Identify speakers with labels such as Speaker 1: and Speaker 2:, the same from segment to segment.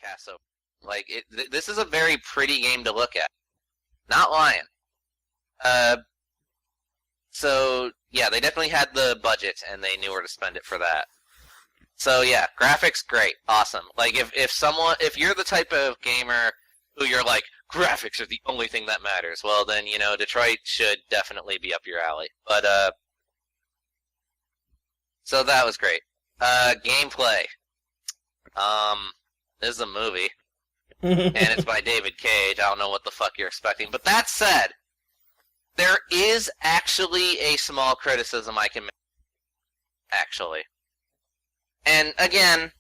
Speaker 1: cast so like this is a very pretty game to look at. Not lying. So yeah, they definitely had the budget and they knew where to spend it for that. So yeah, graphics great, awesome. Like if you're the type of gamer who you're like graphics are the only thing that matters, well then Detroit should definitely be up your alley. But so that was great. Gameplay. This is a movie, and it's by David Cage. I don't know what the fuck you're expecting. But that said, there is actually a small criticism I can make, actually. And again,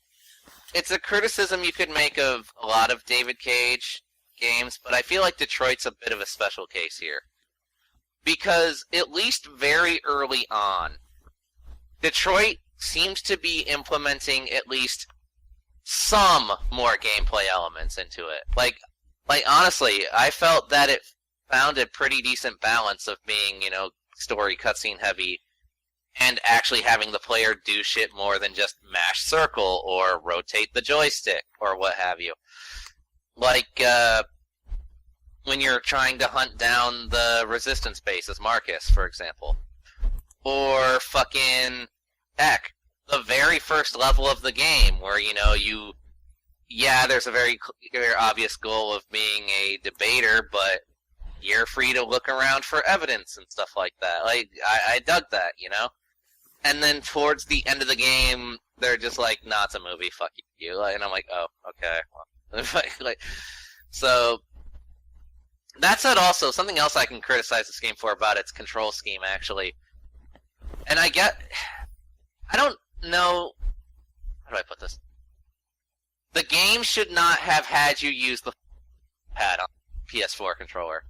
Speaker 1: it's a criticism you could make of a lot of David Cage games, but I feel like Detroit's a bit of a special case here. Because, at least very early on, Detroit seems to be implementing at least some more gameplay elements into it. Like honestly, I felt that it found a pretty decent balance of being, story cutscene heavy and actually having the player do shit more than just mash circle or rotate the joystick or what have you. Like, when you're trying to hunt down the resistance base as Marcus, for example. Or fucking, heck, the very first level of the game where, there's a very obvious goal of being a debater, but you're free to look around for evidence and stuff like that. Like, I dug that, And then towards the end of the game, they're just like, nah, it's a movie, fuck you. And I'm like, oh, okay. So, that said also, something else I can criticize this game for about its control scheme, actually. And I don't know, how do I put this? The game should not have had you use the pad on the PS4 controller.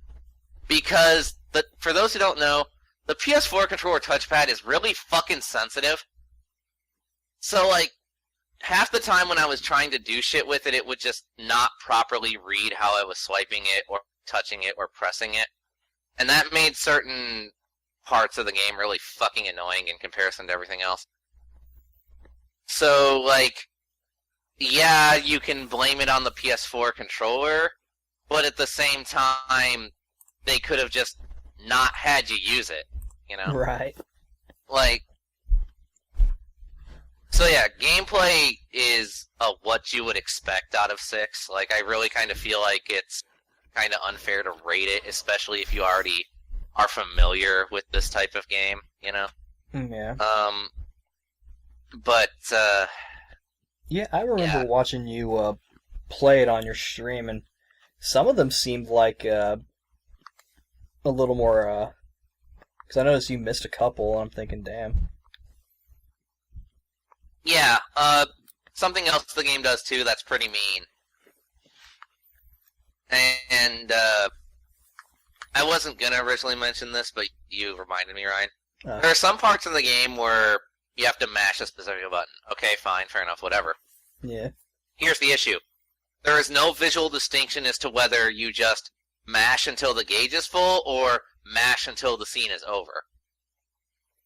Speaker 1: Because, for those who don't know, the PS4 controller touchpad is really fucking sensitive. So, like, half the time when I was trying to do shit with it, it would just not properly read how I was swiping it, or touching it, or pressing it. And that made certain parts of the game really fucking annoying in comparison to everything else. So, like, yeah, you can blame it on the PS4 controller, but at the same time, they could have just not had you use it,
Speaker 2: Right.
Speaker 1: Like, so yeah, gameplay is what you would expect out of 6. Like, I really kind of feel like it's kind of unfair to rate it, especially if you already are familiar with this type of game,
Speaker 2: Yeah.
Speaker 1: But,
Speaker 2: Yeah, I remember watching you play it on your stream, and some of them seemed like a little more, because I noticed you missed a couple, and I'm thinking, damn.
Speaker 1: Yeah, something else the game does too that's pretty mean. And, I wasn't gonna originally mention this, but you reminded me, Ryan. There are some parts in the game where you have to mash a specific button. Okay, fine, fair enough, whatever.
Speaker 2: Yeah.
Speaker 1: Here's the issue. There is no visual distinction as to whether you just mash until the gauge is full, or mash until the scene is over.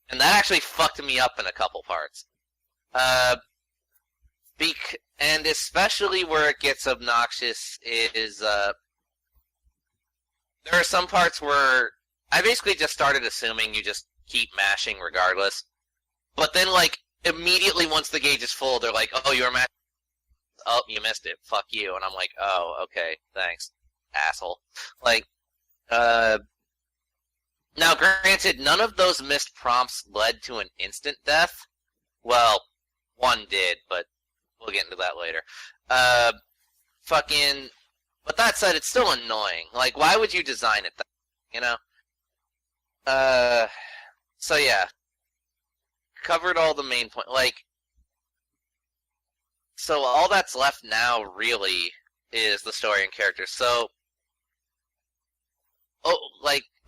Speaker 1: And that actually fucked me up in a couple parts. And especially where it gets obnoxious is, there are some parts where I basically just started assuming you just keep mashing regardless. But then, like, immediately once the gauge is full, they're like, oh, you're mashing. Oh, you missed it. Fuck you. And I'm like, oh, okay, thanks, asshole. Like, now granted, none of those missed prompts led to an instant death. Well, one did, but we'll get into that later. But that said, it's still annoying. Like, why would you design it that, so yeah. Covered all the main points. Like, so all that's left now, really, is the story and characters. So,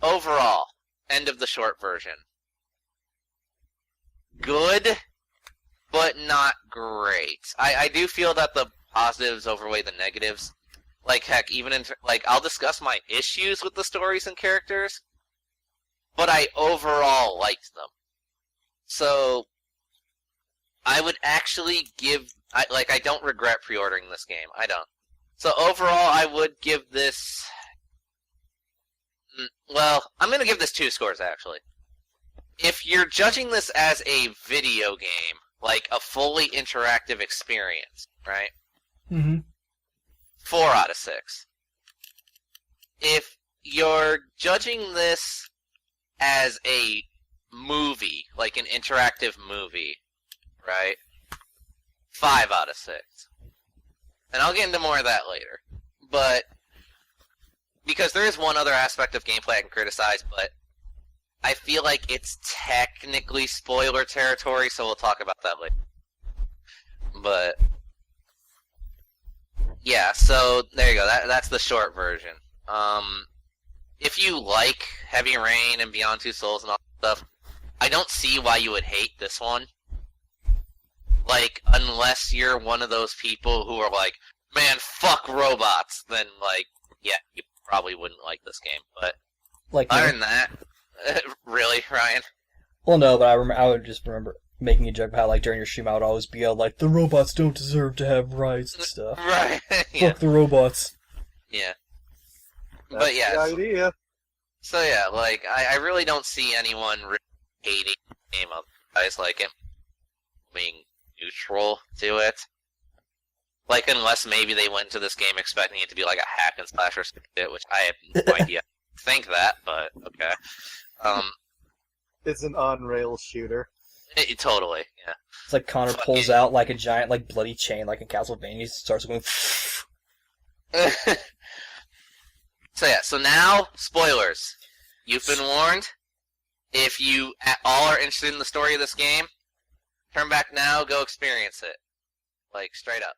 Speaker 1: overall, end of the short version. Good, but not great. I do feel that the positives overweigh the negatives. Like, heck, even I'll discuss my issues with the stories and characters, but I overall liked them. So, I would actually give I don't regret pre-ordering this game. I don't. So overall, I would give this. Well, I'm gonna give this 2 scores actually. If you're judging this as a video game, like a fully interactive experience, right?
Speaker 2: Mm-hmm.
Speaker 1: 4 out of 6. If you're judging this as a movie, like an interactive movie, right? 5 out of 6. And I'll get into more of that later. But, because there is one other aspect of gameplay I can criticize, but I feel like it's technically spoiler territory, so we'll talk about that later. But, yeah, so there you go. That's the short version. If you like Heavy Rain and Beyond Two Souls and all that stuff, I don't see why you would hate this one. Like, unless you're one of those people who are like, man, fuck robots, then, like, yeah, you probably wouldn't like this game. But,
Speaker 2: like,
Speaker 1: other than that, really, Ryan?
Speaker 2: Well, no, but I would just remember making a joke about how, like, during your stream, I would always be like, the robots don't deserve to have rights and stuff.
Speaker 1: Right, yeah.
Speaker 2: Fuck the robots.
Speaker 1: Yeah.
Speaker 3: That's
Speaker 1: but yeah.
Speaker 3: the idea.
Speaker 1: So yeah, like, I really don't see anyone really hating the game otherwise, like, it being neutral to it. Like, unless maybe they went into this game expecting it to be like a hack and slash or something, which I have no idea. Think that, but okay.
Speaker 3: It's an on-rails shooter.
Speaker 1: Totally, yeah.
Speaker 2: It's like Connor pulls out, like, a giant, like, bloody chain, like in Castlevania, he starts going...
Speaker 1: So yeah, so now, spoilers. You've been warned. If you at all are interested in the story of this game, turn back now, go experience it. Like, straight up.